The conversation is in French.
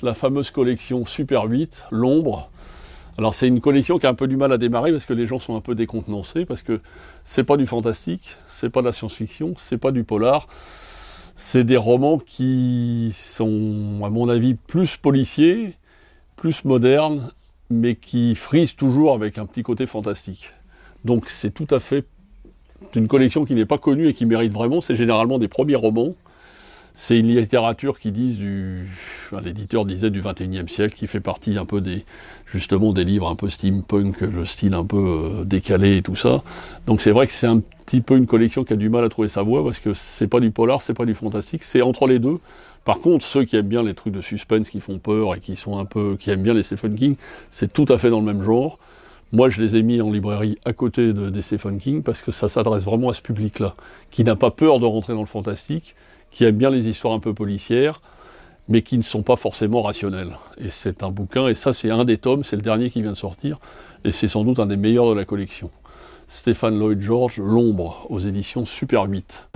la fameuse collection Super 8, L'Ombre. Alors c'est une collection qui a un peu du mal à démarrer parce que les gens sont un peu décontenancés, parce que c'est pas du fantastique, c'est pas de la science-fiction, c'est pas du polar. C'est des romans qui sont, à mon avis, plus policiers, plus modernes, mais qui frisent toujours avec un petit côté fantastique. Donc c'est tout à fait une collection qui n'est pas connue et qui mérite vraiment. C'est généralement des premiers romans. C'est une littérature qui l'éditeur disait du 21e siècle, qui fait partie un peu justement des livres un peu steampunk, le style un peu décalé et tout ça. Donc c'est vrai que c'est un petit peu une collection qui a du mal à trouver sa voie, parce que c'est pas du polar, c'est pas du fantastique, c'est entre les deux. Par contre, ceux qui aiment bien les trucs de suspense qui font peur et qui aiment bien les Stephen King, c'est tout à fait dans le même genre. Moi, je les ai mis en librairie à côté des Stephen King, parce que ça s'adresse vraiment à ce public-là, qui n'a pas peur de rentrer dans le fantastique, qui aiment bien les histoires un peu policières, mais qui ne sont pas forcément rationnelles. Et c'est un bouquin, et ça c'est un des tomes, c'est le dernier qui vient de sortir, et c'est sans doute un des meilleurs de la collection. Stephen Lloyd George, L'Ombre, aux éditions Super 8.